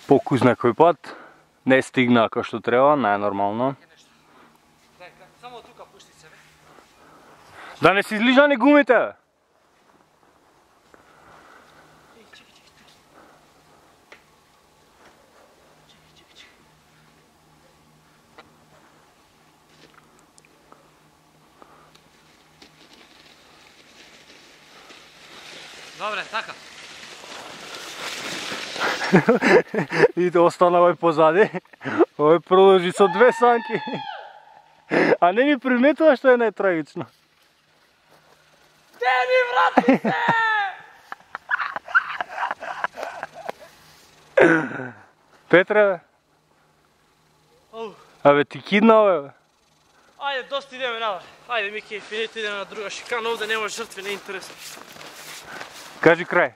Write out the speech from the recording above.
Покус некој пат. Не стигна како што треба, најнормално. Само тука пушти се, бе. Да не си излижани гумите, бе. Добре, така. И остана овој позади. Овој продолжи со 2 санки. А не ни приметува што е најтрагично. Дени, врати се! Петре, бе. Абе, ти кидна, бе. Ајде, доста идеме надале. Ајде, Мики, финито, идеме на друга шикана, овде нема жртви, не е интересно. Кажи крај.